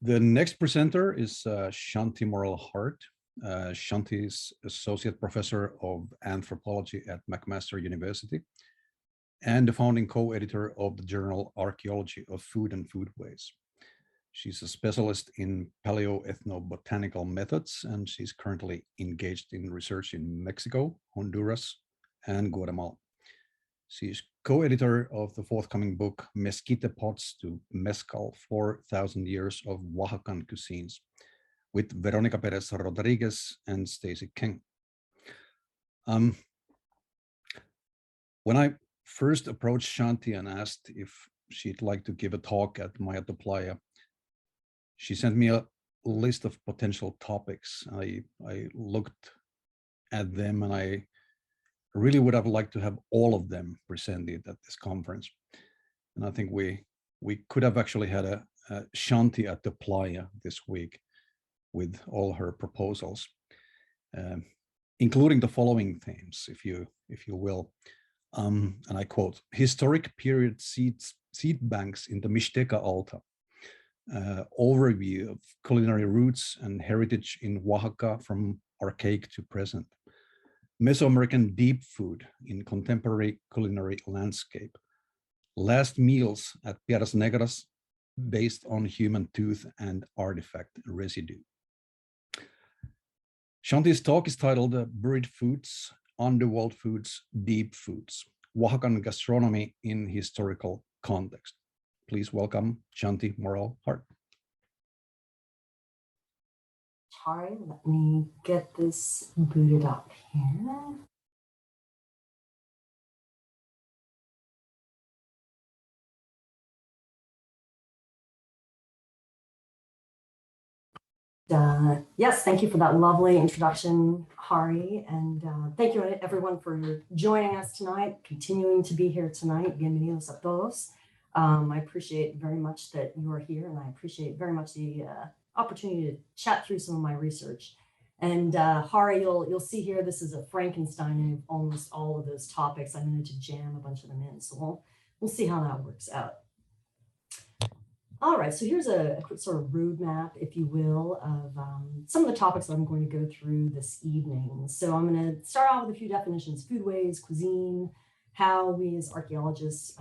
The next presenter is Shanti Morell-Hart. Shanti is Associate Professor of Anthropology at McMaster University and the founding co-editor of the journal Archaeology of Food and Foodways. She's a specialist in Paleoethnobotanical methods, and she's currently engaged in research in Mexico, Honduras, and Guatemala. She's co-editor of the forthcoming book, Mesquite Pots to Mezcal, 4,000 Years of Oaxacan Cuisines, with Veronica Perez Rodriguez and Stacy King. When I first approached Shanti and asked if she'd like to give a talk at Playa, she sent me a list of potential topics. I looked at them and I really would have liked to have all of them presented at this conference. And I think we could have actually had a Shanti at the Playa this week with all her proposals, including the following themes, if you will. And I quote: historic period seed banks in the Mixteca Alta, overview of culinary roots and heritage in Oaxaca from archaic to present, Mesoamerican deep food in contemporary culinary landscape, last meals at Piedras Negras based on human tooth and artifact residue. Shanti's talk is titled Buried Foods, Underworld Foods, Deep Foods, Oaxacan Gastronomy in Historical Context. Please welcome Shanti Morell-Hart. Sorry, let me get this booted up here. Yes, thank you for that lovely introduction, Hari, and thank you everyone for joining us tonight, continuing to be here tonight. Bienvenidos a todos. I appreciate very much that you are here, and I appreciate very much the opportunity to chat through some of my research. And Hari, you'll see here, this is a Frankenstein of almost all of those topics. I'm going to jam a bunch of them in, so we'll see how that works out. All right, so here's a quick sort of roadmap, if you will, of some of the topics that I'm going to go through this evening. So I'm going to start off with a few definitions: foodways, cuisine, how we as archaeologists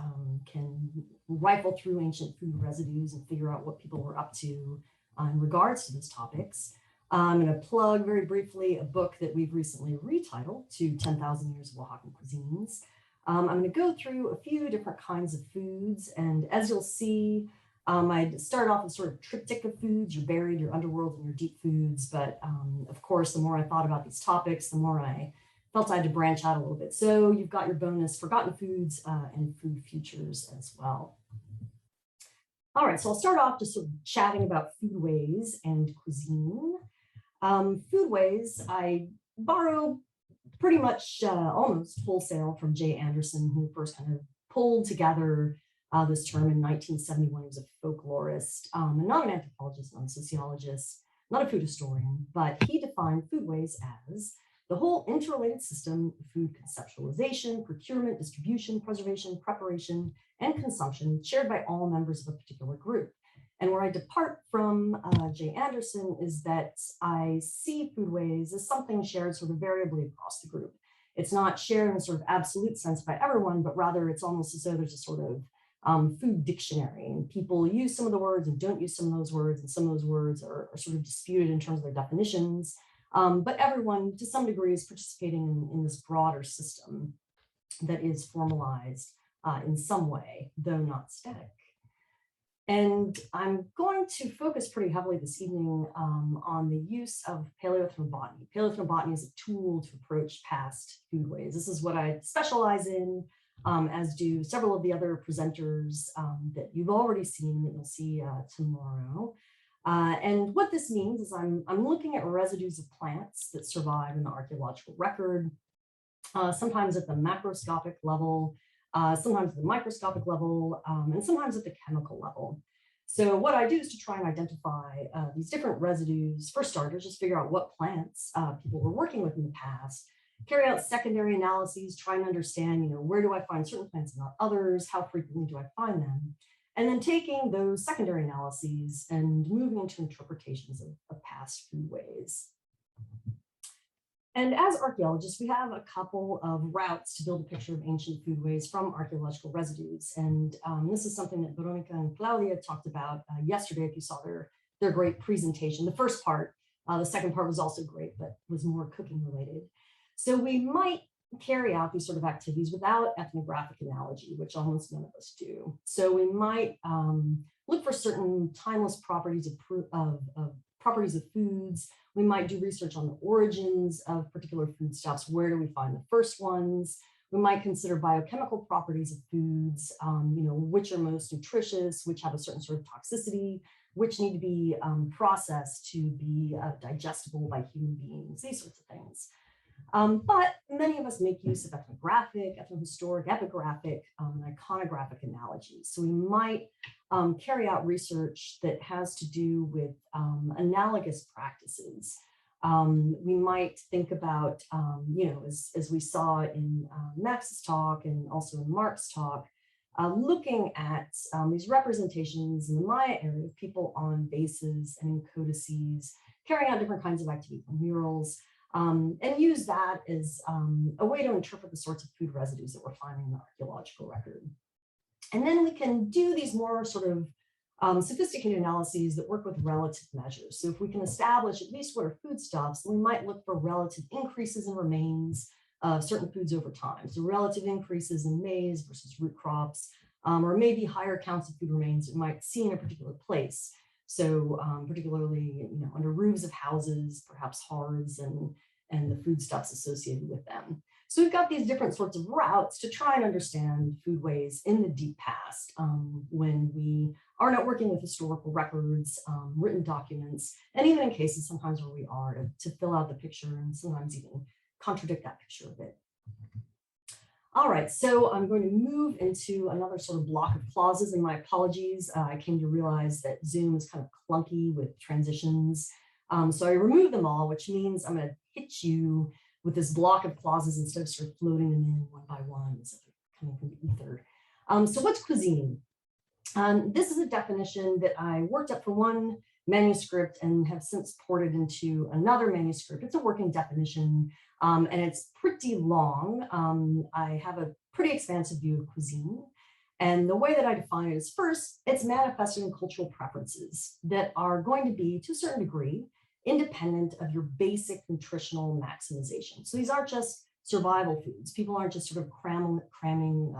can rifle through ancient food residues and figure out what people were up to in regards to those topics. I'm going to plug very briefly a book that we've recently retitled to 10,000 Years of Oaxacan Cuisines. I'm going to go through a few different kinds of foods, and as you'll see, I'd start off with sort of triptych of foods: your buried, your underworld, and your deep foods. But of course, the more I thought about these topics, the more I felt I had to branch out a little bit. So you've got your bonus forgotten foods and food futures as well. All right, so I'll start off just sort of chatting about foodways and cuisine. Foodways, I borrow pretty much almost wholesale from Jay Anderson, who first kind of pulled together this term in 1971. He was a folklorist, and not an anthropologist, not a sociologist, not a food historian, but he defined foodways as the whole interrelated system of food conceptualization, procurement, distribution, preservation, preparation, and consumption shared by all members of a particular group. And where I depart from Jay Anderson is that I see foodways as something shared sort of variably across the group. It's not shared in a sort of absolute sense by everyone, but rather it's almost as though there's a sort of food dictionary, and people use some of the words and don't use some of those words, and some of those words are sort of disputed in terms of their definitions. But everyone, to some degree, is participating in this broader system that is formalized in some way, though not static. And I'm going to focus pretty heavily this evening on the use of paleoethnobotany. Paleoethnobotany is a tool to approach past foodways. This is what I specialize in, as do several of the other presenters that you've already seen, that you'll see tomorrow. And what this means is I'm looking at residues of plants that survive in the archaeological record, sometimes at the macroscopic level, sometimes at the microscopic level, and sometimes at the chemical level. So what I do is to try and identify these different residues. For starters, just figure out what plants people were working with in the past, carry out secondary analyses, try and understand, where do I find certain plants and not others, how frequently do I find them? and then taking those secondary analyses and moving into interpretations of past foodways. And as archaeologists, we have a couple of routes to build a picture of ancient foodways from archaeological residues. And this is something that Veronica and Claudia talked about yesterday, if you saw their great presentation. The first part, the second part was also great, but was more cooking related. So we might carry out these sort of activities without ethnographic analogy, which almost none of us do. So we might look for certain timeless properties of foods. We might do research on the origins of particular foodstuffs. Where do we find the first ones? We might consider biochemical properties of foods, which are most nutritious, which have a certain sort of toxicity, which need to be processed to be digestible by human beings, these sorts of things. But many of us make use of ethnographic, ethnohistoric, epigraphic, and iconographic analogies. So we might carry out research that has to do with analogous practices. We might think about, as we saw in Max's talk and also in Mark's talk, looking at these representations in the Maya area of people on bases and in codices, carrying out different kinds of activities, murals, and use that as a way to interpret the sorts of food residues that we're finding in the archaeological record. And then we can do these more sort of sophisticated analyses that work with relative measures. So if we can establish at least what are foodstuffs, we might look for relative increases in remains of certain foods over time. So relative increases in maize versus root crops, or maybe higher counts of food remains that we might see in a particular place. So particularly, under roofs of houses, perhaps hearths and the foodstuffs associated with them. So we've got these different sorts of routes to try and understand foodways in the deep past when we are not working with historical records, written documents, and even in cases sometimes where we are to fill out the picture and sometimes even contradict that picture a bit. All right, so I'm going to move into another sort of block of clauses, and my apologies. I came to realize that Zoom is kind of clunky with transitions. So I removed them all, which means I'm going to hit you with this block of clauses instead of sort of floating them in one by one as if they're coming from the ether. So what's cuisine? This is a definition that I worked up for one manuscript and have since ported into another manuscript. It's a working definition, and it's pretty long. I have a pretty expansive view of cuisine. And the way that I define it is, first, it's manifested in cultural preferences that are going to be, to a certain degree, independent of your basic nutritional maximization. So these aren't just survival foods. People aren't just sort of cramming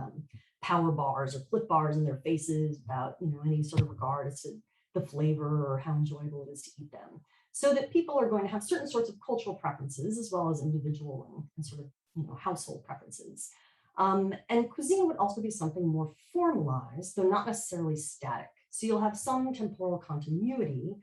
power bars or flip bars in their faces without any sort of regard as to the flavor or how enjoyable it is to eat them. So that people are going to have certain sorts of cultural preferences as well as individual and sort of household preferences. And cuisine would also be something more formalized, though not necessarily static. So you'll have some temporal continuity,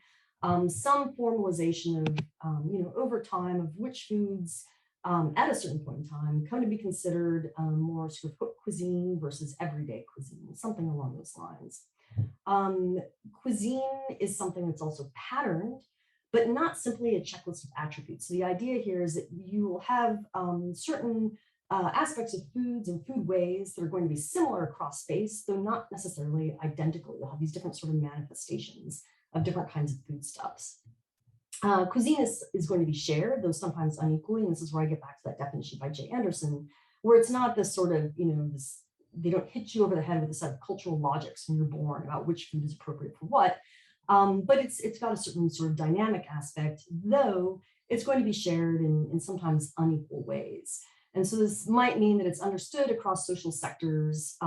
some formalization of, over time of which foods at a certain point in time come to be considered more sort of haute cuisine versus everyday cuisine, something along those lines. Cuisine is something that's also patterned, but not simply a checklist of attributes. So the idea here is that you will have certain aspects of foods and foodways that are going to be similar across space, though not necessarily identical. You'll have these different sort of manifestations of different kinds of foodstuffs. Cuisine is going to be shared, though sometimes unequally, and this is where I get back to that definition by Jay Anderson, where it's not this sort of, they don't hit you over the head with a set of cultural logics when you're born about which food is appropriate for what, but it's got a certain sort of dynamic aspect, though it's going to be shared in sometimes unequal ways. And so this might mean that it's understood across social sectors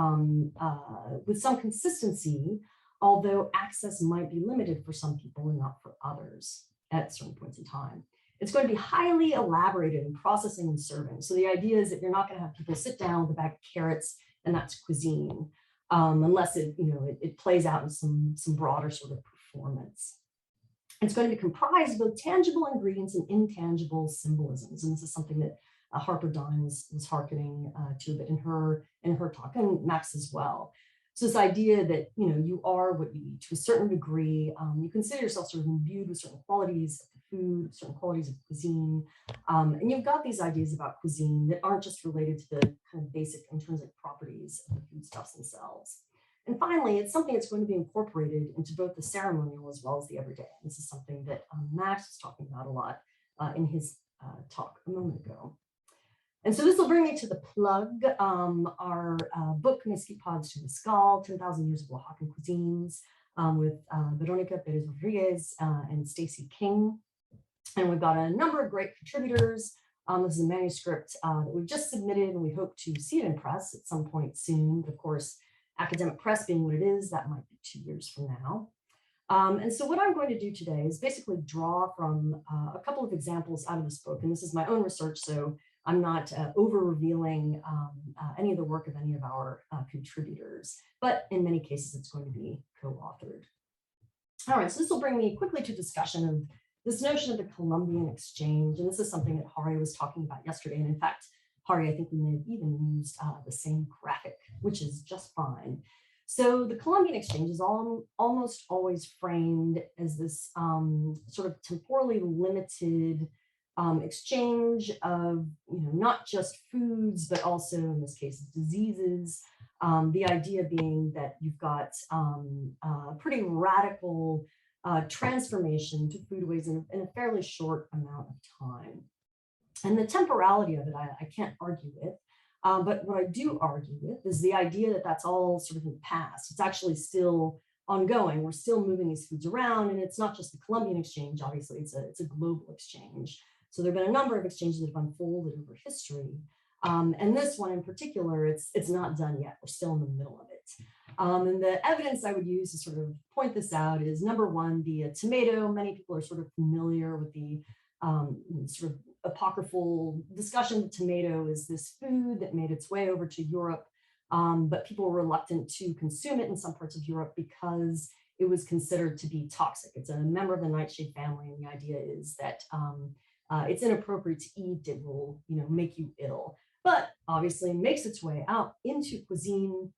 with some consistency, although access might be limited for some people and not for others at certain points in time. It's going to be highly elaborated in processing and serving. So the idea is that you're not going to have people sit down with a bag of carrots and that's cuisine, unless it plays out in some broader sort of performance. It's going to be comprised of both tangible ingredients and intangible symbolisms. And this is something that Harper Dunn was hearkening to a bit in her talk, and Max as well. So this idea that you are what you eat to a certain degree, you consider yourself sort of imbued with certain qualities of the food, certain qualities of cuisine, and you've got these ideas about cuisine that aren't just related to the kind of basic intrinsic properties of the foodstuffs themselves. And finally, it's something that's going to be incorporated into both the ceremonial as well as the everyday. This is something that Max was talking about a lot in his talk a moment ago. And so this will bring me to the plug, our book, Mesquite Pods to Mescal, 10,000 Years of Oaxacan Cuisines, with Veronica Perez Rodriguez and Stacy King. And we've got a number of great contributors. This is a manuscript that we've just submitted, and we hope to see it in press at some point soon. Of course, academic press being what it is, that might be 2 years from now. And so what I'm going to do today is basically draw from a couple of examples out of this book. And this is my own research, so I'm not over-revealing any of the work of any of our contributors, but in many cases, it's going to be co-authored. All right, so this will bring me quickly to discussion of this notion of the Columbian Exchange. And this is something that Hari was talking about yesterday. And in fact, Hari, I think we may have even used the same graphic, which is just fine. So the Columbian Exchange is almost always framed as this sort of temporally limited exchange of, not just foods, but also in this case, diseases. The idea being that you've got a pretty radical transformation to foodways in a fairly short amount of time. And the temporality of it, I can't argue with. But what I do argue with is the idea that that's all sort of in the past. It's actually still ongoing. We're still moving these foods around, and it's not just the Columbian Exchange. Obviously, it's a global exchange. So there have been a number of exchanges that have unfolded over history. And this one in particular, it's not done yet. We're still in the middle of it. And the evidence I would use to sort of point this out is, number one, the tomato. Many people are sort of familiar with the sort of apocryphal discussion that tomato is this food that made its way over to Europe, but people were reluctant to consume it in some parts of Europe because it was considered to be toxic. It's a member of the nightshade family, and the idea is that it's inappropriate to eat. It will, make you ill. But obviously makes its way out into cuisine,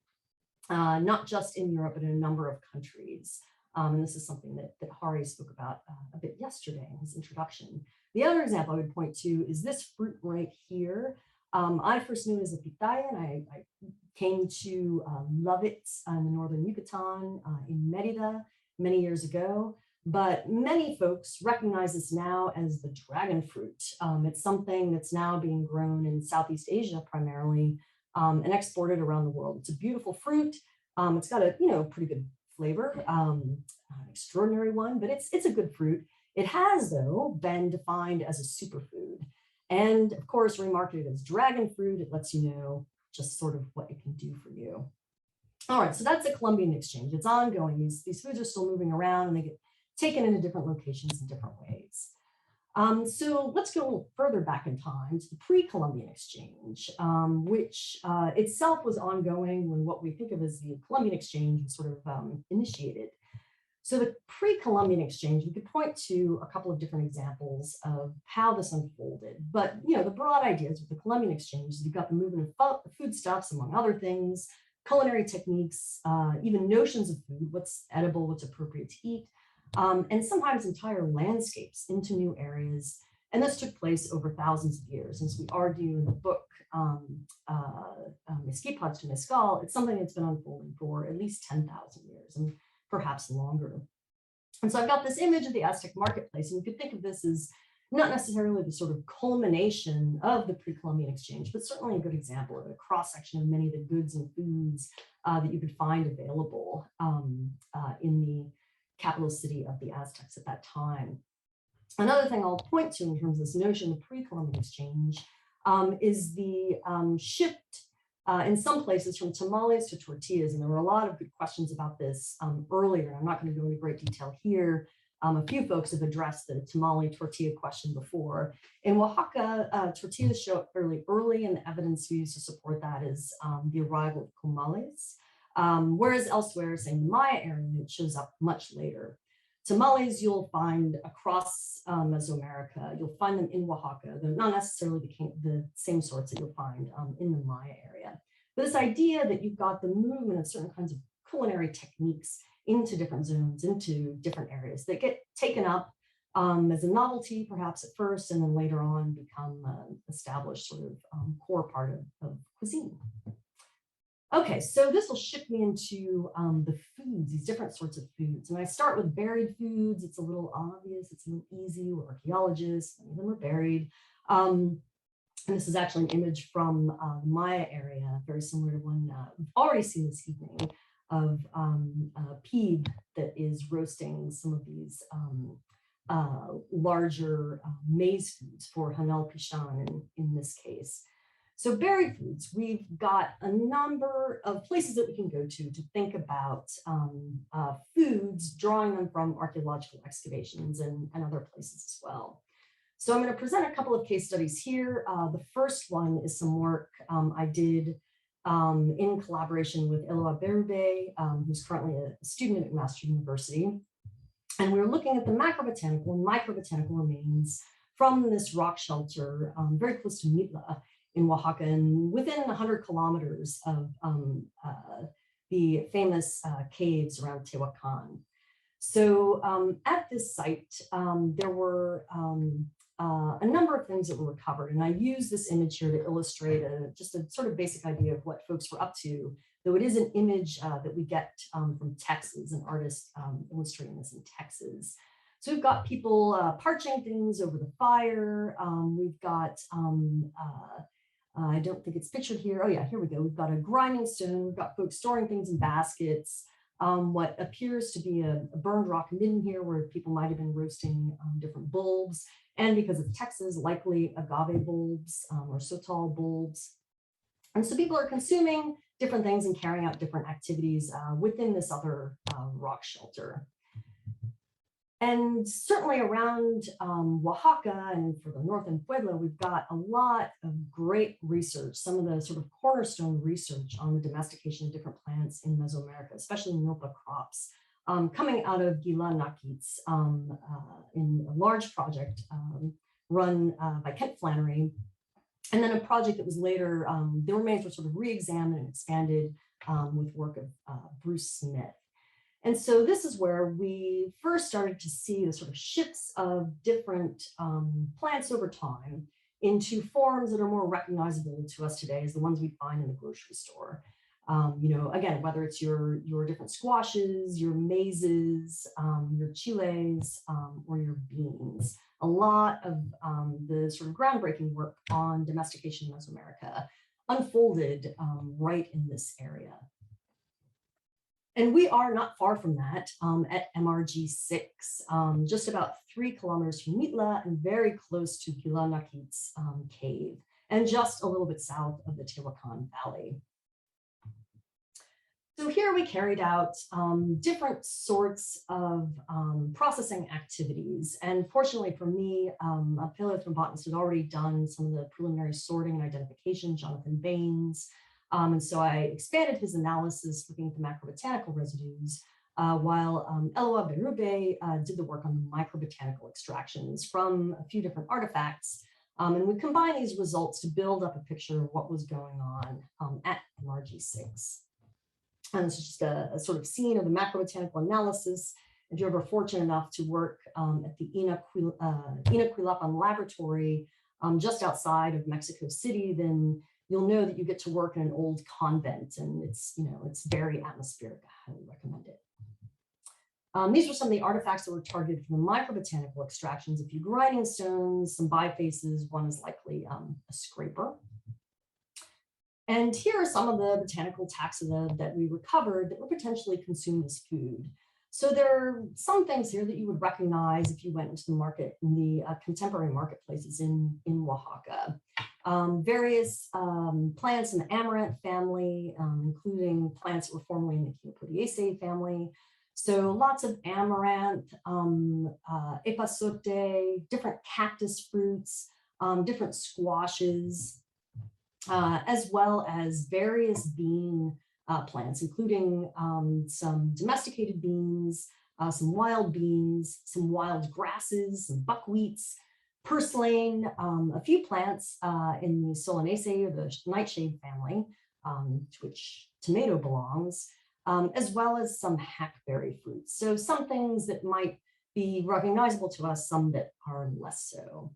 not just in Europe, but in a number of countries. And this is something that Hari spoke about a bit yesterday in his introduction. The other example I would point to is this fruit right here. I first knew it as a pitaya, and I came to love it in the northern Yucatan in Merida many years ago. But many folks recognize this now as the dragon fruit. It's something that's now being grown in Southeast Asia primarily and exported around the world. It's a beautiful fruit. It's got a pretty good flavor, an extraordinary one, but it's a good fruit. It has, though, been defined as a superfood. And of course, remarketed as dragon fruit, it lets you know just sort of what it can do for you. All right, so that's the Columbian Exchange. It's ongoing. These foods are still moving around, and they get taken into different locations in different ways. So let's go further back in time to the pre-Columbian Exchange, which itself was ongoing when what we think of as the Columbian Exchange was sort of initiated. So the pre-Columbian Exchange, we could point to a couple of different examples of how this unfolded. But the broad ideas with the Columbian Exchange is you've got the movement of foodstuffs, among other things, culinary techniques, even notions of food, what's edible, what's appropriate to eat, and sometimes entire landscapes into new areas. And this took place over thousands of years. As we argue in the book, Mesquite Pods to Mescal, it's something that's been unfolding for at least 10,000 years and perhaps longer. And so I've got this image of the Aztec marketplace, and you could think of this as not necessarily the sort of culmination of the pre-Columbian Exchange, but certainly a good example of a cross-section of many of the goods and foods that you could find available in the capital city of the Aztecs at that time. Another thing I'll point to in terms of this notion of pre-Columbian Exchange is the shift in some places from tamales to tortillas. And there were a lot of good questions about this earlier. I'm not going to go into great detail here. A few folks have addressed the tamale tortilla question before. In Oaxaca, tortillas show up fairly early, and the evidence used to support that is the arrival of comales. Whereas elsewhere, say in the Maya area, it shows up much later. Tamales you'll find across Mesoamerica. You'll find them in Oaxaca. They're not necessarily the same sorts that you'll find in the Maya area. But this idea that you've got the movement of certain kinds of culinary techniques into different zones, into different areas that get taken up as a novelty, perhaps at first, and then later on become established sort of core part of cuisine. Okay, so this will shift me into the foods, these different sorts of foods. And I start with buried foods. It's a little obvious, it's a little easy. We're archaeologists, many of them are buried. And this is actually an image from the Maya area, very similar to one we've already seen this evening of Peeb that is roasting some of these larger maize foods for Hanal Pishan in this case. So buried foods, we've got a number of places that we can go to think about foods, drawing them from archaeological excavations and other places as well. So I'm going to present a couple of case studies here. The first one is some work I did in collaboration with Eloa Berube, who's currently a student at McMaster University. And we were looking at the macrobotanical and microbotanical remains from this rock shelter very close to Mitla in Oaxaca and within 100 kilometers of the famous caves around Tehuacan. So at this site, there were a number of things that were recovered. And I use this image here to illustrate just a sort of basic idea of what folks were up to, though it is an image that we get from Texas, an artist illustrating this in Texas. So we've got people parching things over the fire. We've got, I don't think it's pictured here. Oh yeah, here we go. We've got a grinding stone. We've got folks storing things in baskets. What appears to be a burned rock midden here where people might have been roasting different bulbs. And because it's Texas, likely agave bulbs or sotol bulbs. And so people are consuming different things and carrying out different activities within this other rock shelter. And certainly around Oaxaca and further north in Puebla, we've got a lot of great research, some of the sort of cornerstone research on the domestication of different plants in Mesoamerica, especially milpa crops, coming out of Gila Nakitz in a large project run by Kent Flannery. And then a project that was later, the remains were sort of re-examined and expanded with work of Bruce Smith. And so this is where we first started to see the sort of shifts of different plants over time into forms that are more recognizable to us today as the ones we find in the grocery store. You know, again, whether it's your different squashes, your mazes, your chiles, or your beans. A lot of the sort of groundbreaking work on domestication in Mesoamerica unfolded right in this area. And we are not far from that at MRG 6, just about 3 kilometers from Mitla and very close to Gila Nakitz cave, and just a little bit south of the Tehuacan Valley. So here we carried out different sorts of processing activities. And fortunately for me, a paleoethnobotanist had already done some of the preliminary sorting and identification, Jonathan Baines. And so I expanded his analysis looking at the macrobotanical residues, while Eloa Berube did the work on the microbotanical extractions from a few different artifacts. And we combined these results to build up a picture of what was going on at MRG 6. And this is just a sort of scene of the macrobotanical analysis. If you're ever fortunate enough to work at the Inaquilapan laboratory just outside of Mexico City, then you'll know that you get to work in an old convent, and it's, you know, it's very atmospheric. I highly recommend it. These were some of the artifacts that were targeted from the microbotanical extractions. A few grinding stones, some bifaces. One is likely a scraper. And here are some of the botanical taxa that we recovered that were potentially consumed as food. So there are some things here that you would recognize if you went into the market in the contemporary marketplaces in Oaxaca. Various plants in the amaranth family, including plants that were formerly in the Quinopodiaceae family. So lots of amaranth, epazote, different cactus fruits, different squashes, as well as various bean plants, including some domesticated beans, some wild grasses, some buckwheats, purslane, a few plants in the Solanaceae, or the nightshade family, to which tomato belongs, as well as some hackberry fruits. So some things that might be recognizable to us, some that are less so.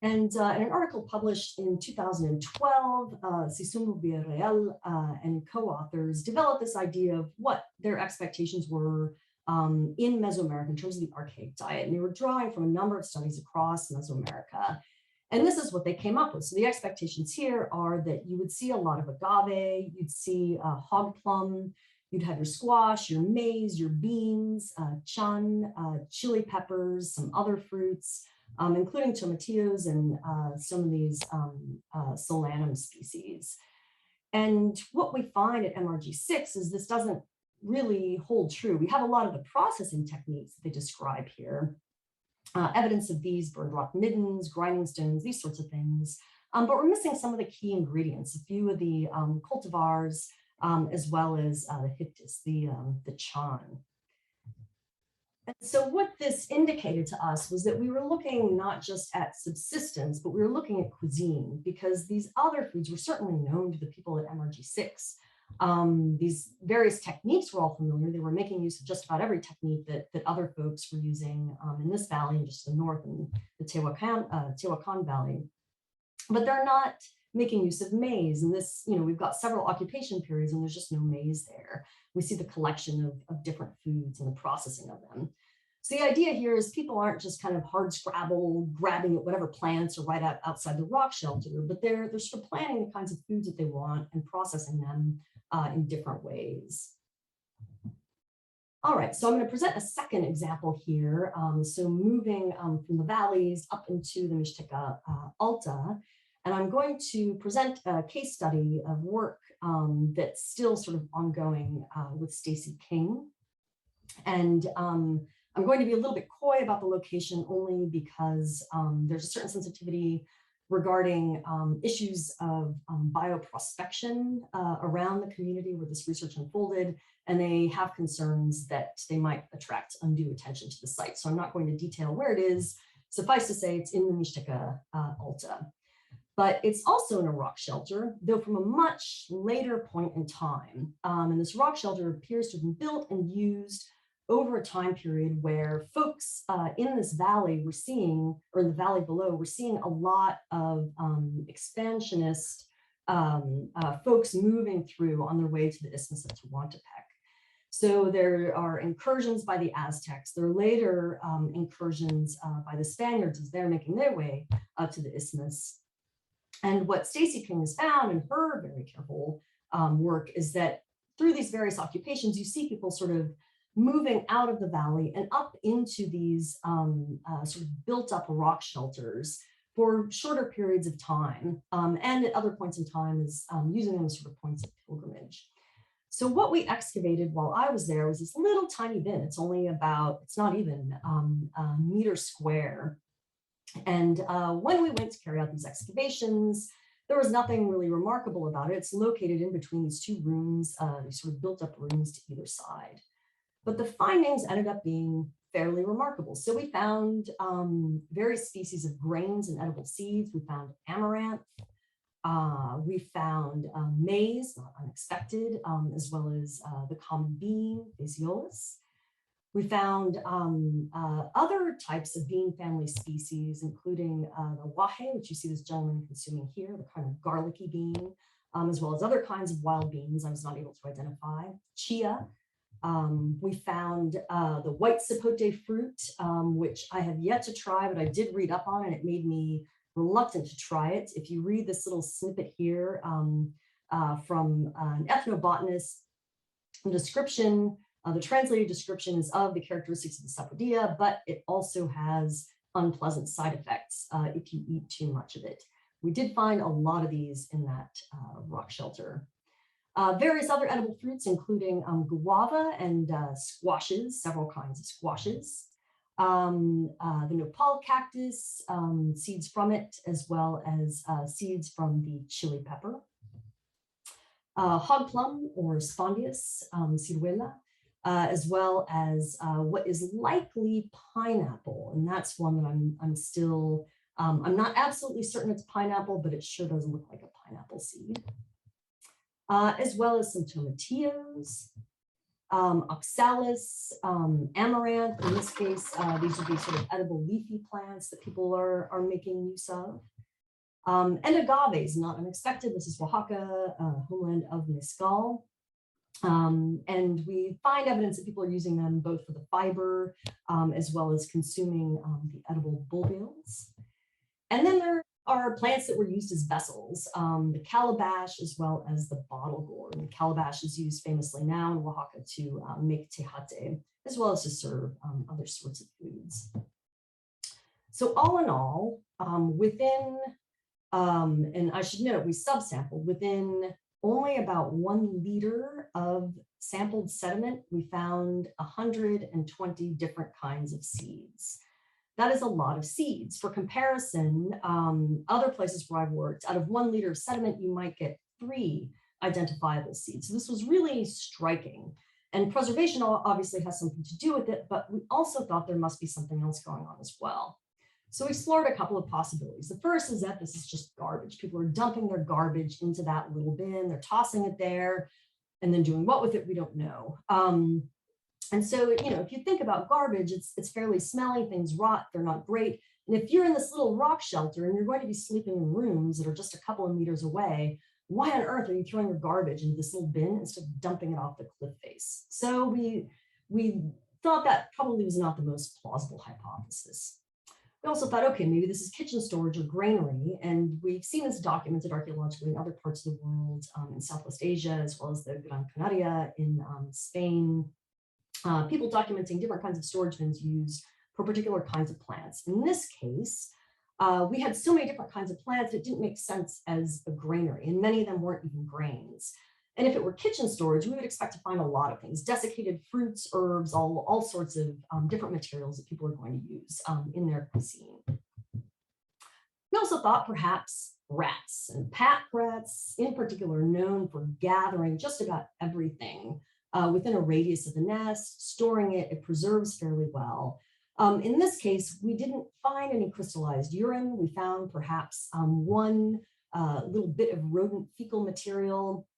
And in an article published in 2012, Sisumbo Villarreal and co-authors developed this idea of what their expectations were in Mesoamerica in terms of the archaic diet. And they were drawing from a number of studies across Mesoamerica. And this is what they came up with. So the expectations here are that you would see a lot of agave, you'd see hog plum, you'd have your squash, your maize, your beans, chan, chili peppers, some other fruits, including tomatillos and some of these solanum species. And what we find at MRG6 is this doesn't really hold true. We have a lot of the processing techniques that they describe here. Evidence of these: burned rock middens, grinding stones, these sorts of things. But we're missing some of the key ingredients, a few of the cultivars, as well as the hiptis, the chan. And so what this indicated to us was that we were looking not just at subsistence, but we were looking at cuisine, because these other foods were certainly known to the people at MRG6. These various techniques were all familiar. They were making use of just about every technique that other folks were using in this valley and just the north in the Tehuacan Valley. But they're not making use of maize. And this, we've got several occupation periods and there's just no maize there. We see the collection of different foods and the processing of them. So the idea here is people aren't just kind of hard scrabble, grabbing at whatever plants are right outside the rock shelter, but they're sort of planning the kinds of foods that they want and processing them in different ways. All right, so I'm going to present a second example here. So moving from the valleys up into the Mixteca Alta, and I'm going to present a case study of work that's still sort of ongoing with Stacy King. And I'm going to be a little bit coy about the location only because there's a certain sensitivity regarding issues of bioprospection around the community where this research unfolded, and they have concerns that they might attract undue attention to the site. So I'm not going to detail where it is. Suffice to say, it's in the Mixteca Alta. But it's also in a rock shelter, though from a much later point in time. And this rock shelter appears to have been built and used over a time period where folks in this valley were seeing, or in the valley below, we're seeing a lot of expansionist folks moving through on their way to the Isthmus of Tehuantepec. So there are incursions by the Aztecs. There are later incursions by the Spaniards as they're making their way up to the Isthmus. And what Stacy King has found in her very careful work is that through these various occupations, you see people sort of moving out of the valley and up into these sort of built up rock shelters for shorter periods of time, and at other points in time is using them as sort of points of pilgrimage. So what we excavated while I was there was this little tiny bin. It's only about, it's not even a meter square. And when we went to carry out these excavations, there was nothing really remarkable about it. It's located in between these two rooms, these sort of built up rooms to either side. But the findings ended up being fairly remarkable. So we found various species of grains and edible seeds. We found amaranth. We found maize, not unexpected, as well as the common bean, Phaseolus. We found other types of bean family species, including the wahe, which you see this gentleman consuming here, the kind of garlicky bean, as well as other kinds of wild beans I was not able to identify. Chia. We found the white sapote fruit, which I have yet to try, but I did read up on, and it made me reluctant to try it. If you read this little snippet here from an ethnobotanist, the description, the translated description is of the characteristics of the sapodilla, but it also has unpleasant side effects if you eat too much of it. We did find a lot of these in that rock shelter. Various other edible fruits, including guava and squashes, several kinds of squashes. The nopal cactus, seeds from it, as well as seeds from the chili pepper. Hog plum or spondius, ciruela, as well as what is likely pineapple. And that's one that I'm still, I'm not absolutely certain it's pineapple, but it sure does look like a pineapple seed. As well as some tomatillos. oxalis, amaranth. In this case, these would be sort of edible leafy plants that people are making use of. And agaves, not unexpected. This is Oaxaca, homeland of mezcal. And we find evidence that people are using them both for the fiber as well as consuming the edible bulbils. And then there are plants that were used as vessels, the calabash as well as the bottle gourd. And the calabash is used famously now in Oaxaca to make tejate, as well as to serve other sorts of foods. So all in all, within, and I should note, we subsampled within only about 1 liter of sampled sediment, we found 120 different kinds of seeds. That is a lot of seeds. For comparison, other places where I've worked, out of 1 liter of sediment, you might get 3 identifiable seeds. So this was really striking. And preservation obviously has something to do with it, but we also thought there must be something else going on as well. So we explored a couple of possibilities. The first is that this is just garbage. People are dumping their garbage into that little bin. They're tossing it there and then doing what with it, we don't know. And so, you know, if you think about garbage, it's fairly smelly, things rot, they're not great. And if you're in this little rock shelter and you're going to be sleeping in rooms that are just a couple of meters away, why on earth are you throwing your garbage into this little bin instead of dumping it off the cliff face? So we thought that probably was not the most plausible hypothesis. We also thought, okay, maybe this is kitchen storage or granary. And we've seen this documented archaeologically in other parts of the world, in Southwest Asia, as well as the Gran Canaria in Spain. People documenting different kinds of storage bins used for particular kinds of plants. In this case, we had so many different kinds of plants that it didn't make sense as a granary, and many of them weren't even grains. And if it were kitchen storage, we would expect to find a lot of things: desiccated fruits, herbs, all sorts of different materials that people are going to use in their cuisine. We also thought perhaps rats, and pack rats in particular, known for gathering just about everything within a radius of the nest, storing it, it preserves fairly well. In this case, we didn't find any crystallized urine. We found perhaps 1 little bit of rodent fecal material.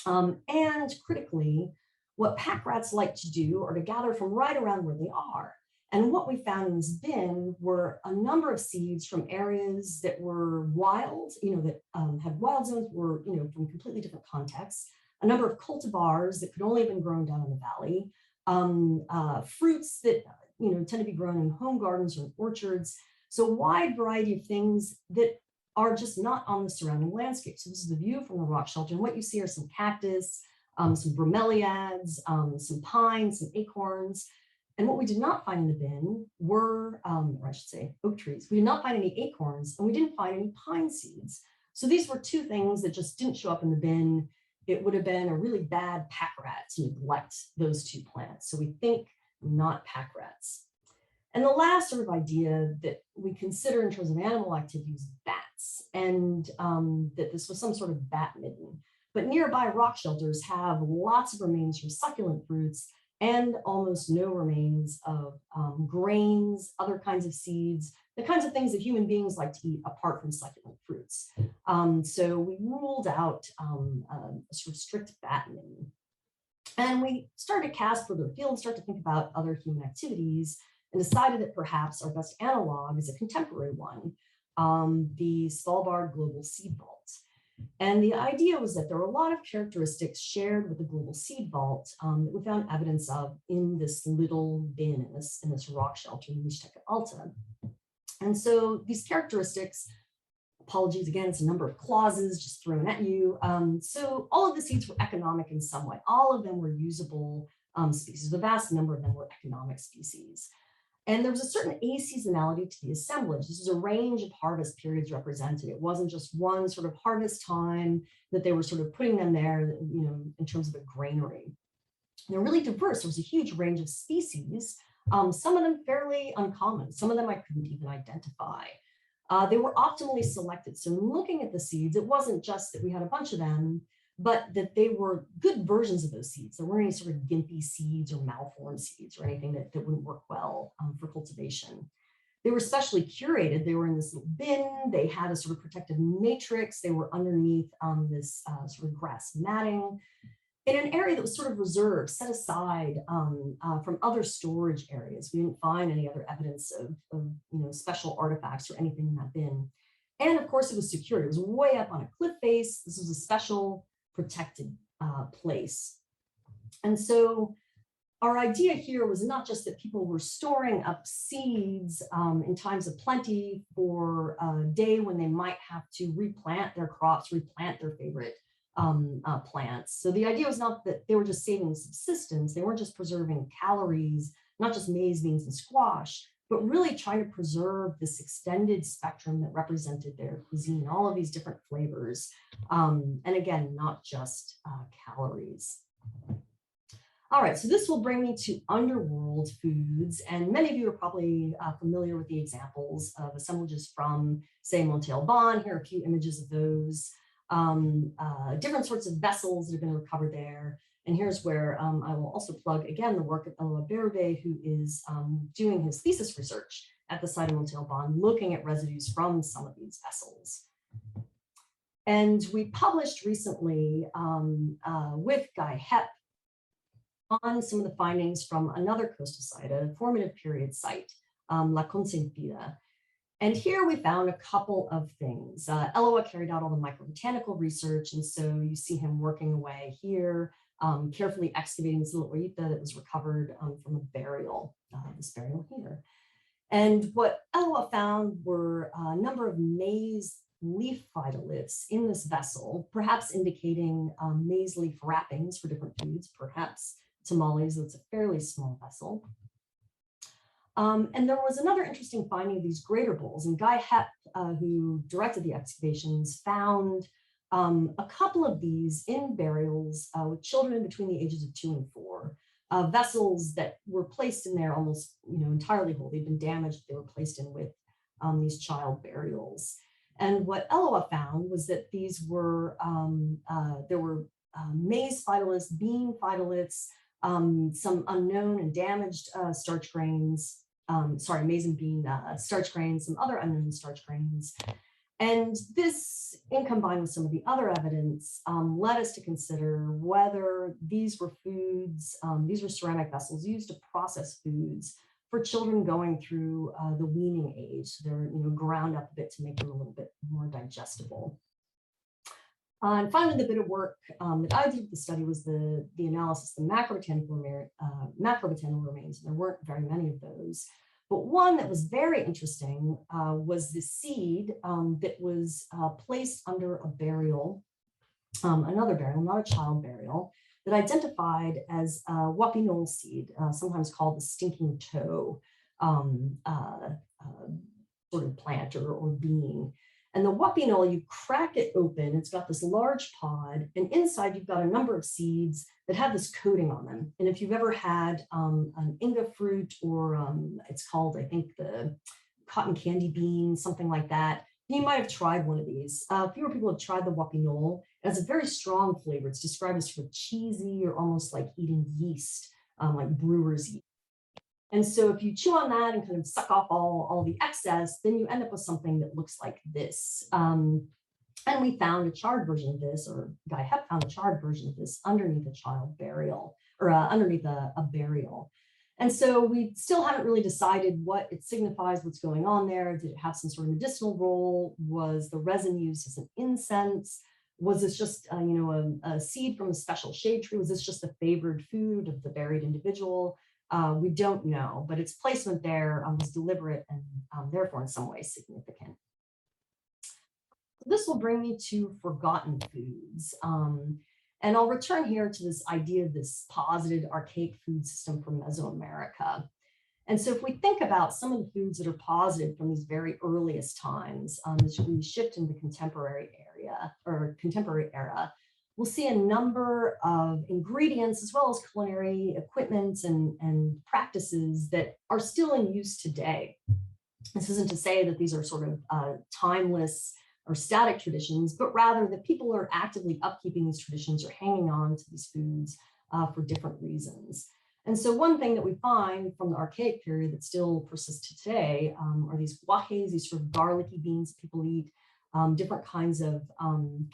And critically, what pack rats like to do are to gather from right around where they are. And what we found in this bin were a number of seeds from areas that were wild, you know, that had wild zones, were, you know, from completely different contexts, a number of cultivars that could only have been grown down in the valley, fruits that, you know, tend to be grown in home gardens or in orchards. So a wide variety of things that are just not on the surrounding landscape. So this is the view from the rock shelter. And what you see are some cactus, some bromeliads, some pines, some acorns. And what we did not find in the bin were, or I should say, oak trees. We did not find any acorns, and we didn't find any pine seeds. So these were 2 things that just didn't show up in the bin. It would have been a really bad pack rat to neglect those 2 plants. So we think not pack rats. And the last sort of idea that we consider in terms of animal activity is bats, and that this was some sort of bat midden. But nearby rock shelters have lots of remains from succulent fruits and almost no remains of grains, other kinds of seeds, the kinds of things that human beings like to eat apart from succulent fruits. So we ruled out a sort of strict bat midden. And we started to cast further afield and start to think about other human activities, and decided that perhaps our best analog is a contemporary one, the Svalbard Global Seed Vault. And the idea was that there were a lot of characteristics shared with the Global Seed Vault that we found evidence of in this little bin, in this rock shelter in Mixteca Alta. And so these characteristics, apologies again, it's a number of clauses just thrown at you. So all of the seeds were economic in some way. All of them were usable species. The vast number of them were economic species. And there was a certain aseasonality to the assemblage. This was a range of harvest periods represented. It wasn't just one sort of harvest time that they were sort of putting them there, you know, in terms of a granary. They're really diverse. There was a huge range of species, some of them fairly uncommon. Some of them I couldn't even identify. They were optimally selected. So looking at the seeds, it wasn't just that we had a bunch of them, but that they were good versions of those seeds. There weren't any sort of gimpy seeds or malformed seeds or anything that wouldn't work well for cultivation. They were specially curated. They were in this little bin. They had a sort of protective matrix. They were underneath this sort of grass matting. in an area that was sort of reserved, set aside from other storage areas. We didn't find any other evidence of special artifacts or anything in that bin. And of course, it was secured. It was way up on a cliff face. This was a special protected place. And so our idea here was not just that people were storing up seeds in times of plenty for a day when they might have to replant their crops, replant their favorite plants. So the idea was not that they were just saving subsistence. They weren't just preserving calories, not just maize, beans, and squash, but really trying to preserve this extended spectrum that represented their cuisine, all of these different flavors. And again, not just calories. All right, so this will bring me to Underworld foods. And many of you are probably familiar with the examples of assemblages from, say, Montalban. Here are a few images of those. Different sorts of vessels that have been recovered there. And here's where I will also plug, again, the work of Eloa Berube, who is doing his thesis research at the site of Montalban, looking at residues from some of these vessels. And we published recently with Guy Hepp on some of the findings from another coastal site, a formative period site, La Consentida. And here we found a couple of things. Eloa carried out all the microbotanical research, and so you see him working away here, carefully excavating this little oita that was recovered from a burial, this burial here. And what Eloa found were a number of maize leaf phytoliths in this vessel, perhaps indicating maize leaf wrappings for different foods, perhaps tamales. That's a fairly small vessel. And there was another interesting finding of these greater bowls, and Guy Hepp, who directed the excavations, found a couple of these in burials with children between the ages of 2 and 4, vessels that were placed in there almost entirely whole. They'd been damaged. They were placed in with these child burials. And what Eloa found was that these were, there were maize phytoliths, bean phytoliths, some unknown and damaged starch grains, maize and bean starch grains, some other unknown starch grains. And this, in combined with some of the other evidence, led us to consider whether these were foods, these were ceramic vessels used to process foods for children going through the weaning age. So they're ground up a bit to make them a little bit more digestible. And finally, the bit of work that I did with the study was the analysis of the macrobotanical remains. There weren't very many of those. But one that was very interesting was the seed that was placed under a burial, another burial, not a child burial, that identified as wapinol seed, sometimes called the stinking toe sort of plant or bean. And the wapinol, you crack it open, it's got this large pod, and inside you've got a number of seeds that have this coating on them. And if you've ever had an inga fruit, or it's called, I think, the cotton candy bean, something like that, you might have tried one of these. Fewer people have tried the wapinol. It has a very strong flavor. It's described as sort of cheesy or almost like eating yeast, like brewer's yeast. And so if you chew on that and kind of suck off all the excess, then you end up with something that looks like this. And we found a charred version of this, or Guy Hepp found a charred version of this underneath a child burial, or underneath a burial. And so we still haven't really decided what it signifies, what's going on there. Did it have some sort of medicinal role? Was the resin used as an incense? Was this just a seed from a special shade tree? Was this just a favored food of the buried individual? We don't know, but its placement there was deliberate and therefore in some ways significant. This will bring me to forgotten foods. And I'll return here to this idea of this posited archaic food system from Mesoamerica. And so if we think about some of the foods that are posited from these very earliest times, as we shift into the contemporary era, we'll see a number of ingredients as well as culinary equipment and practices that are still in use today. This isn't to say that these are sort of timeless or static traditions, but rather that people are actively upkeeping these traditions or hanging on to these foods for different reasons. And so one thing that we find from the Archaic period that still persists today are these guajes, these sort of garlicky beans people eat, different kinds of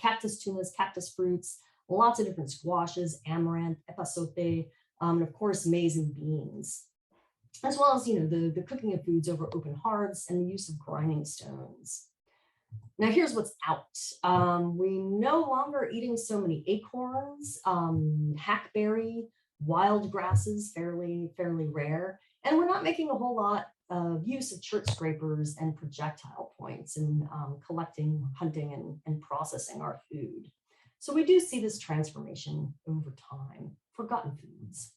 cactus tunas, cactus fruits, lots of different squashes, amaranth, epazote, and of course, maize and beans, as well as, the cooking of foods over open hearths and the use of grinding stones. Now here's what's out. We no longer eating so many acorns, hackberry, wild grasses, fairly rare, and we're not making a whole lot of use of chert scrapers and projectile points in collecting, hunting, and processing our food. So we do see this transformation over time, forgotten foods.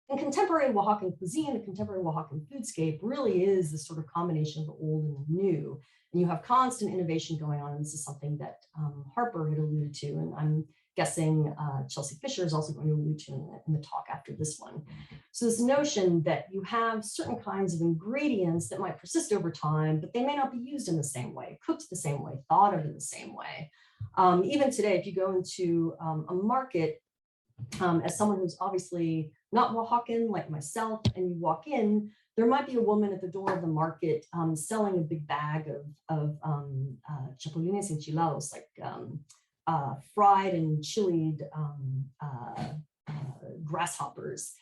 In contemporary Oaxacan cuisine, the contemporary Oaxacan foodscape really is this sort of combination of the old and the new. And you have constant innovation going on. And this is something that Harper had alluded to. And I'm guessing Chelsea Fisher is also going to allude to in the talk after this one. So this notion that you have certain kinds of ingredients that might persist over time, but they may not be used in the same way, cooked the same way, thought of in the same way. Even today, if you go into a market, as someone who's obviously not Oaxacan like myself, and you walk in, there might be a woman at the door of the market selling a big bag of chapulines enchilados, like fried and chilied grasshoppers.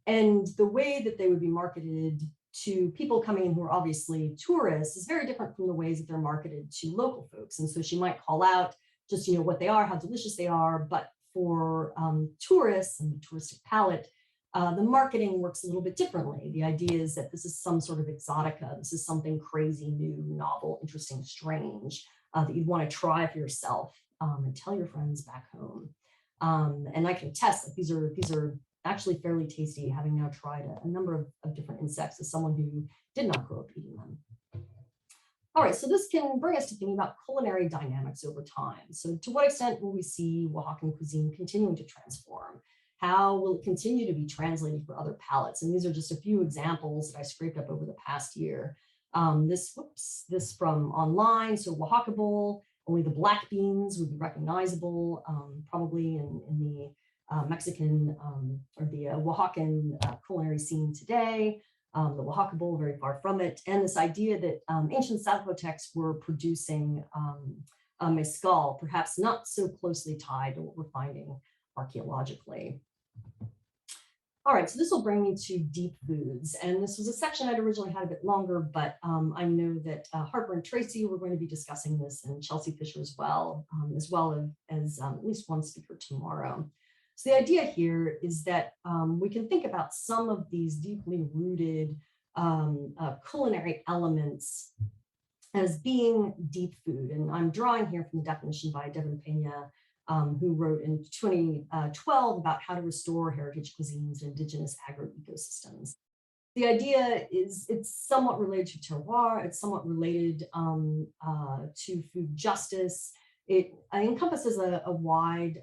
And the way that they would be marketed to people coming in who are obviously tourists is very different from the ways that they're marketed to local folks. And so she might call out just, what they are, how delicious they are, but for tourists and the touristic palate, the marketing works a little bit differently. The idea is that this is some sort of exotica. This is something crazy, new, novel, interesting, strange that you'd want to try for yourself and tell your friends back home. And I can attest that these are actually fairly tasty, having now tried a number of different insects as someone who did not grow up eating them. All right, so this can bring us to thinking about culinary dynamics over time. So to what extent will we see Oaxacan cuisine continuing to transform? How will it continue to be translated for other palates? And these are just a few examples that I scraped up over the past year. This from online, so Oaxaca bowl, only the black beans would be recognizable, probably in the Mexican or the Oaxacan culinary scene today. The Oaxaca bowl, very far from it, and this idea that ancient Zapotecs were producing mezcal, perhaps not so closely tied to what we're finding archaeologically. All right, so this will bring me to deep foods, and this was a section I'd originally had a bit longer, but I know that Harper and Tracy were going to be discussing this, and Chelsea Fisher as well as at least one speaker tomorrow. So the idea here is that we can think about some of these deeply rooted culinary elements as being deep food. And I'm drawing here from the definition by Devin Pena, who wrote in 2012 about how to restore heritage cuisines and indigenous agro-ecosystems. The idea is it's somewhat related to terroir, it's somewhat related to food justice. It encompasses a wide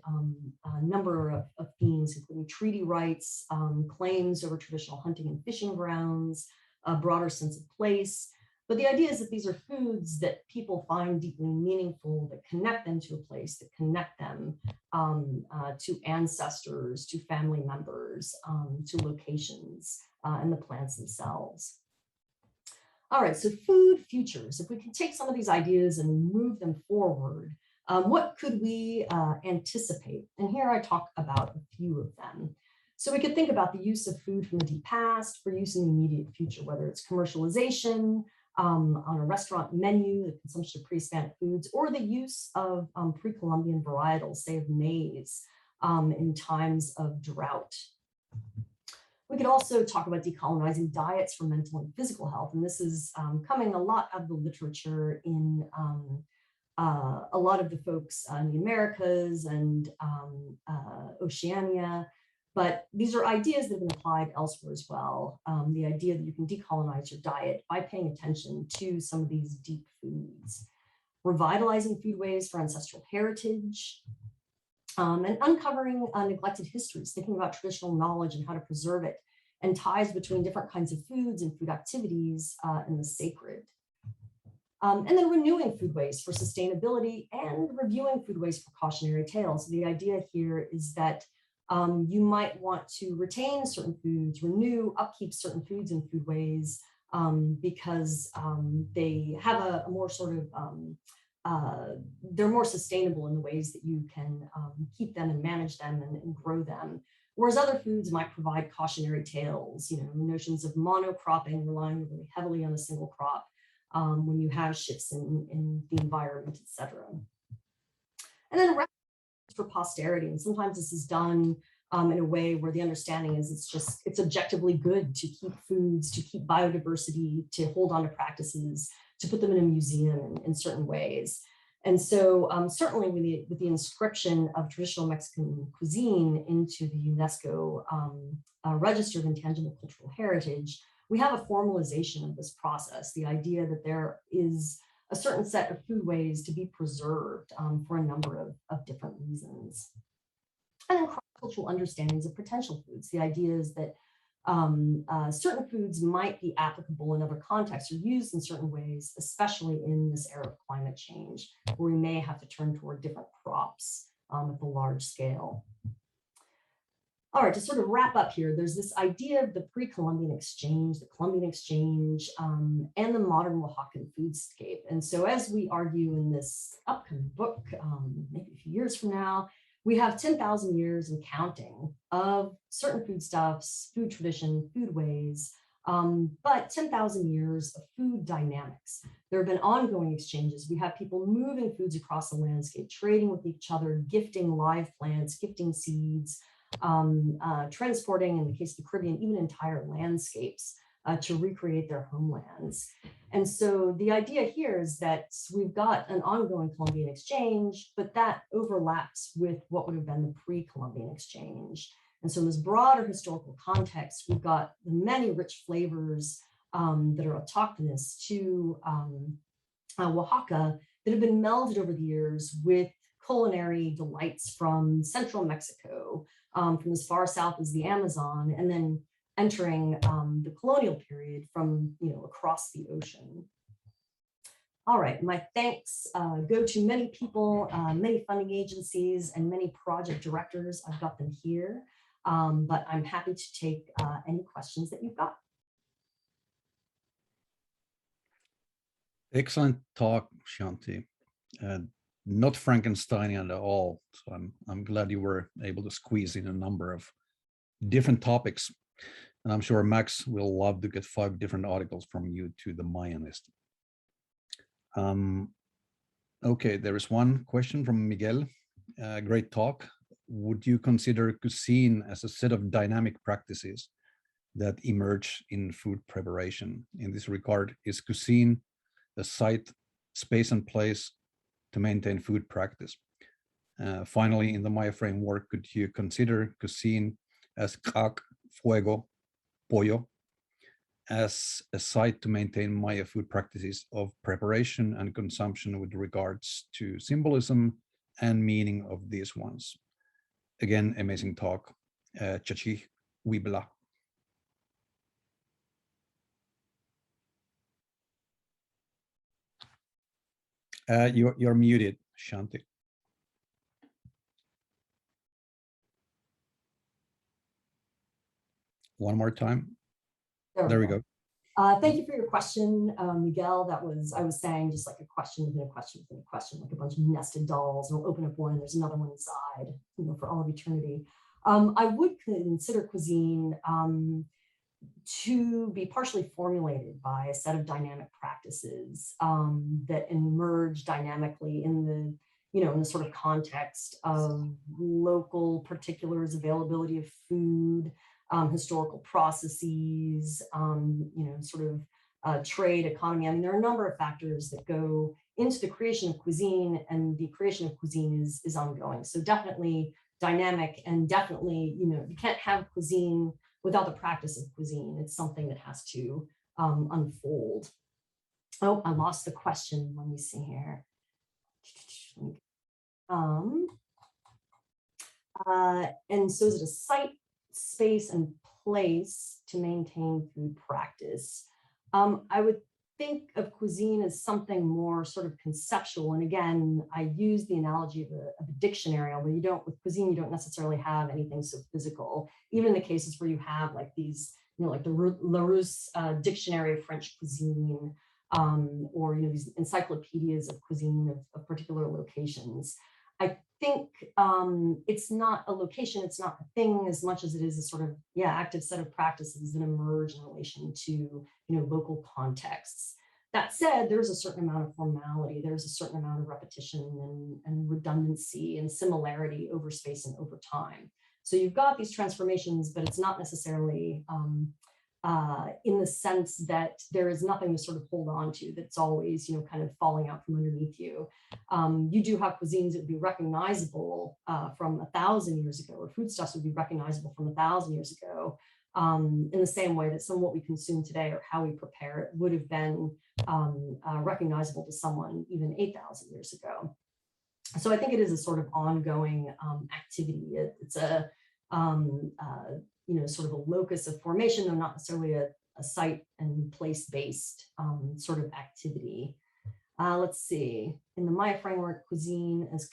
number of themes, including treaty rights, claims over traditional hunting and fishing grounds, a broader sense of place. But the idea is that these are foods that people find deeply meaningful, that connect them to a place, that connect them to ancestors, to family members, to locations, and the plants themselves. All right, so food futures. If we can take some of these ideas and move them forward, what could we anticipate? And here I talk about a few of them. So we could think about the use of food from the deep past for use in the immediate future, whether it's commercialization on a restaurant menu, the consumption of pre-Hispanic foods, or the use of pre-Columbian varietals, say of maize, in times of drought. We could also talk about decolonizing diets for mental and physical health. And this is coming a lot out of the literature in a lot of the folks in the Americas and Oceania, but these are ideas that have been applied elsewhere as well. The idea that you can decolonize your diet by paying attention to some of these deep foods. Revitalizing foodways for ancestral heritage, and uncovering neglected histories, thinking about traditional knowledge and how to preserve it, and ties between different kinds of foods and food activities and the sacred. And then renewing foodways for sustainability and reviewing foodways for cautionary tales. The idea here is that you might want to retain certain foods, renew, upkeep certain foods and foodways because they have a more sort of they're more sustainable in the ways that you can keep them and manage them and grow them. Whereas other foods might provide cautionary tales, notions of monocropping, relying really heavily on a single crop when you have shifts in the environment, et cetera. And then for posterity, and sometimes this is done in a way where the understanding is it's objectively good to keep foods, to keep biodiversity, to hold on to practices, to put them in a museum in certain ways. And so certainly with the inscription of traditional Mexican cuisine into the UNESCO Register of Intangible Cultural Heritage, we have a formalization of this process, the idea that there is a certain set of foodways to be preserved for a number of different reasons. And then cross-cultural understandings of potential foods. The idea is that certain foods might be applicable in other contexts or used in certain ways, especially in this era of climate change, where we may have to turn toward different crops at the large scale. All right, to sort of wrap up here, there's this idea of the pre-Columbian Exchange, the Columbian Exchange, and the modern Oaxacan foodscape. And so as we argue in this upcoming book, maybe a few years from now, we have 10,000 years and counting of certain foodstuffs, food tradition, foodways, but 10,000 years of food dynamics. There have been ongoing exchanges. We have people moving foods across the landscape, trading with each other, gifting live plants, gifting seeds, transporting, in the case of the Caribbean, even entire landscapes to recreate their homelands. And so the idea here is that we've got an ongoing Columbian exchange, but that overlaps with what would have been the pre-Columbian exchange. And so in this broader historical context, we've got the many rich flavors that are autochthonous to Oaxaca that have been melded over the years with culinary delights from central Mexico, from as far south as the Amazon, and then entering the colonial period from across the ocean. All right, my thanks go to many people, many funding agencies, and many project directors. I've got them here, but I'm happy to take any questions that you've got. Excellent talk, Shanti. Not Frankensteinian at all. So I'm glad you were able to squeeze in a number of different topics. And I'm sure Max will love to get 5 different articles from you to the Mayan list. Okay, there is one question from Miguel. Great talk. Would you consider cuisine as a set of dynamic practices that emerge in food preparation? In this regard, is cuisine a site, space, and place to maintain food practice? Finally, in the Maya framework, could you consider cuisine as cac, fuego, pollo, as a site to maintain Maya food practices of preparation and consumption with regards to symbolism and meaning of these ones? Again, amazing talk. Chachi Wibla. You're muted, Shanti. One more time. There we go. Thank you for your question, Miguel. I was saying just like a question within a question within a question, like a bunch of nested dolls, and we'll open up one, there's another one inside, for all of eternity. I would consider cuisine to be partially formulated by a set of dynamic practices that emerge dynamically in the sort of context of local particulars, availability of food, historical processes, trade, economy. I mean, there are a number of factors that go into the creation of cuisine, and the creation of cuisine is ongoing. So definitely dynamic, and definitely, you can't have cuisine without the practice of cuisine. It's something that has to unfold. Oh, I lost the question. Let me see here. And so is it a site, space, and place to maintain food practice? I would think of cuisine as something more sort of conceptual. And again, I use the analogy of a dictionary, although with cuisine, you don't necessarily have anything so physical. Even in the cases where you have like these, like the Larousse Dictionary of French Cuisine, or these encyclopedias of cuisine of particular locations. I think it's not a location, it's not a thing as much as it is a sort of active set of practices that emerge in relation to local contexts. That said, there's a certain amount of formality, there's a certain amount of repetition and redundancy and similarity over space and over time. So you've got these transformations, but it's not necessarily in the sense that there is nothing to sort of hold on to that's always, kind of falling out from underneath you. You do have cuisines that would be recognizable from 1,000 years ago, or foodstuffs would be recognizable from 1,000 years ago, in the same way that some of what we consume today or how we prepare it would have been recognizable to someone even 8,000 years ago. So I think it is a sort of ongoing activity. It's a sort of a locus of formation, though not necessarily a site and place-based sort of activity. Let's see. In the Maya framework, cuisine as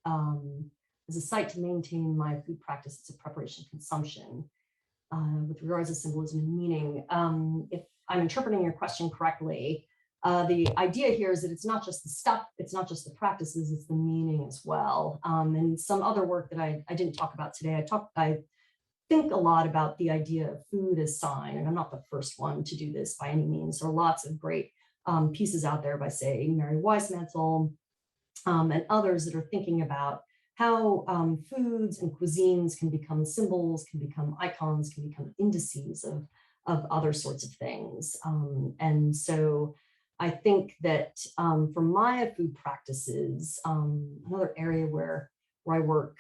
a site to maintain Maya food practices of preparation and consumption with regards to symbolism and meaning. If I'm interpreting your question correctly, the idea here is that it's not just the stuff, it's not just the practices, it's the meaning as well. And some other work that I didn't talk about today, I think a lot about the idea of food as sign, and I'm not the first one to do this by any means. There are lots of great pieces out there by, say, Mary Weismantel and others that are thinking about how foods and cuisines can become symbols, can become icons, can become indices of other sorts of things. And so I think that for Maya food practices, another area where I work,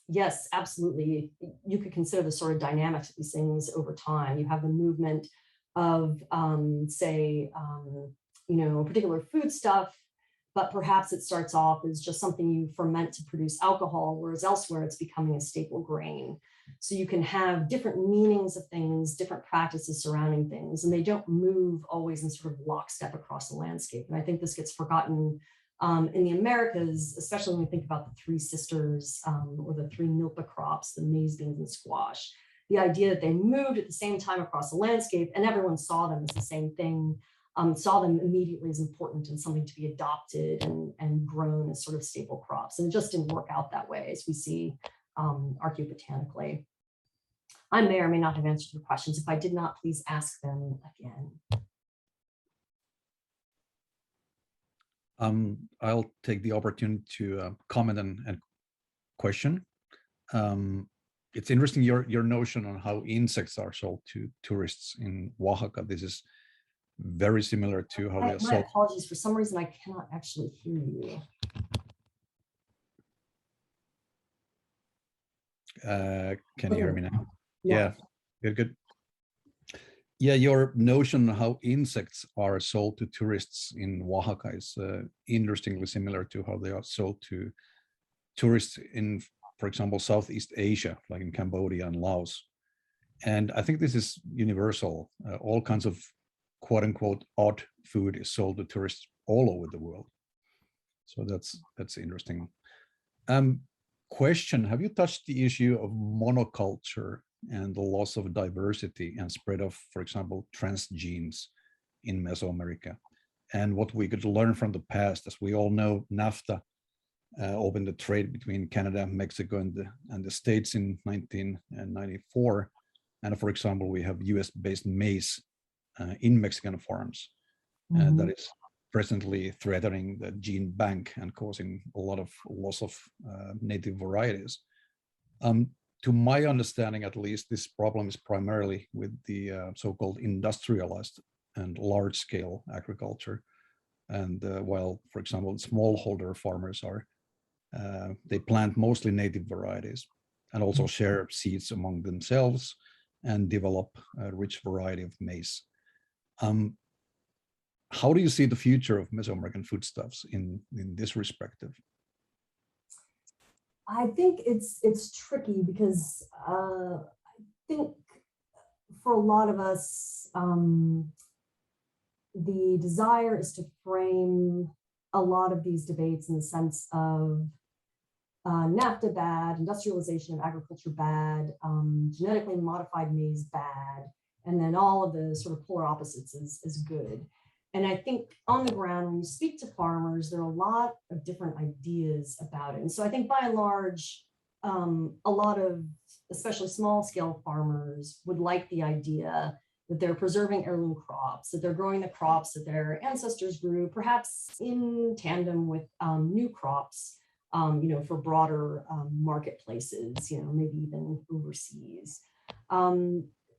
yes, absolutely. You could consider the sort of dynamics of these things over time. You have the movement of, say, a particular foodstuff, but perhaps it starts off as just something you ferment to produce alcohol, whereas elsewhere it's becoming a staple grain. So you can have different meanings of things, different practices surrounding things, and they don't move always in sort of lockstep across the landscape. And I think this gets forgotten in the Americas, especially when we think about the three sisters or the three milpa crops, the maize, beans, and squash. The idea that they moved at the same time across the landscape and everyone saw them as the same thing, saw them immediately as important and something to be adopted and grown as sort of staple crops. And it just didn't work out that way, as we see archaeobotanically. I may or may not have answered your questions. If I did not, please ask them again. I'll take the opportunity to comment and question. It's interesting your notion on how insects are sold to tourists in Oaxaca. This is very similar to how they're sold. My apologies. For some reason, I cannot actually hear you. Can you hear me now? Yeah, good. Yeah, your notion on how insects are sold to tourists in Oaxaca is interestingly similar to how they are sold to tourists in, for example, Southeast Asia, like in Cambodia and Laos. And I think this is universal. All kinds of quote unquote odd food is sold to tourists all over the world. So that's interesting. Question, have you touched the issue of monoculture and the loss of diversity and spread of, for example, transgenes in Mesoamerica, and what we could learn from the past? As we all know, NAFTA opened the trade between Canada, Mexico, and the States in 1994. And for example, we have US-based maize in Mexican farms that is presently threatening the gene bank and causing a lot of loss of native varieties. To my understanding, at least, this problem is primarily with the so-called industrialized and large-scale agriculture. And while, for example, smallholder farmers they plant mostly native varieties and also share seeds among themselves and develop a rich variety of maize. How do you see the future of Mesoamerican foodstuffs in this respect? I think it's tricky because I think for a lot of us, the desire is to frame a lot of these debates in the sense of NAFTA bad, industrialization of agriculture bad, genetically modified maize bad, and then all of the sort of polar opposites is good. And I think on the ground, when you speak to farmers, there are a lot of different ideas about it. And so I think by and large, a lot of especially small scale farmers would like the idea that they're preserving heirloom crops, that they're growing the crops that their ancestors grew, perhaps in tandem with new crops, for broader marketplaces, maybe even overseas.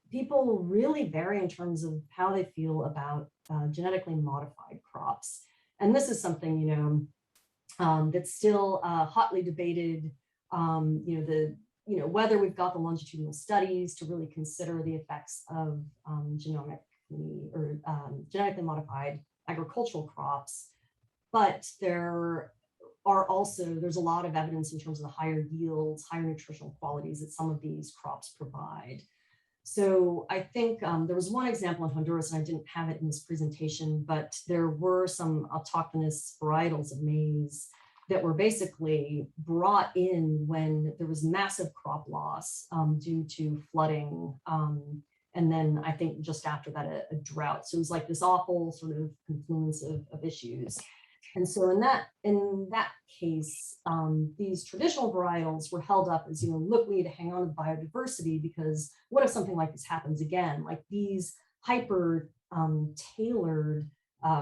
People really vary in terms of how they feel about genetically modified crops. And this is something, that's still hotly debated, whether we've got the longitudinal studies to really consider the effects of genetically modified agricultural crops. But there's a lot of evidence in terms of the higher yields, higher nutritional qualities that some of these crops provide. So I think there was one example in Honduras, and I didn't have it in this presentation, but there were some autochthonous varietals of maize that were basically brought in when there was massive crop loss due to flooding. And then I think just after that, a drought. So it was like this awful sort of confluence of issues. And so in that case, these traditional varietals were held up as, look, we need to hang on to biodiversity, because what if something like this happens again? Like these hyper tailored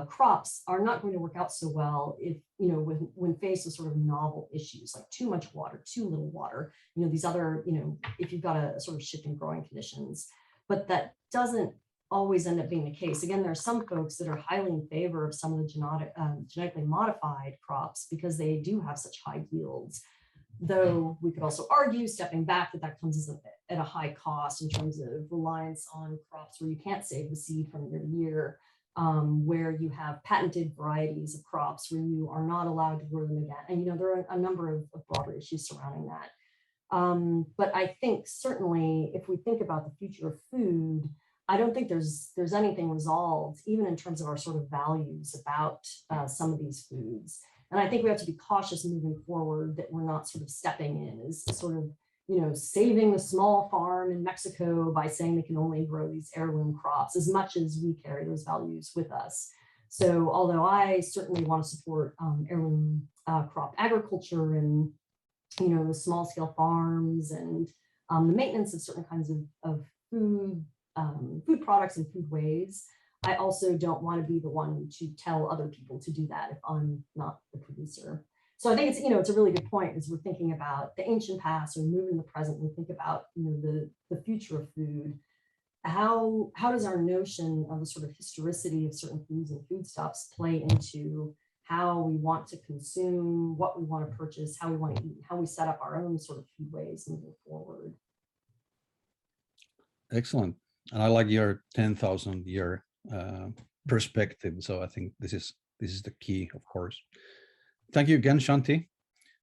crops are not going to work out so well if, when faced with sort of novel issues like too much water, too little water, these other, if you've got a sort of shift in growing conditions. But that doesn't always end up being the case. Again, there are some folks that are highly in favor of some of the genetically modified crops because they do have such high yields. Though we could also argue, stepping back, that comes at a high cost in terms of reliance on crops where you can't save the seed from year to year, where you have patented varieties of crops where you are not allowed to grow them again. And there are a number of broader issues surrounding that. But I think certainly if we think about the future of food, I don't think there's anything resolved, even in terms of our sort of values about some of these foods. And I think we have to be cautious moving forward that we're not sort of stepping in as sort of, saving the small farm in Mexico by saying they can only grow these heirloom crops, as much as we carry those values with us. So although I certainly want to support heirloom crop agriculture and, small scale farms and the maintenance of certain kinds of food products and food ways, I also don't want to be the one to tell other people to do that if I'm not the producer. So I think it's a really good point as we're thinking about the ancient past or moving the present. We think about the future of food. How does our notion of the sort of historicity of certain foods and foodstuffs play into how we want to consume, what we want to purchase, how we want to eat, how we set up our own sort of food ways moving forward? Excellent. And I like your 10,000 year perspective. So I think this is the key, of course. Thank you again, Shanti.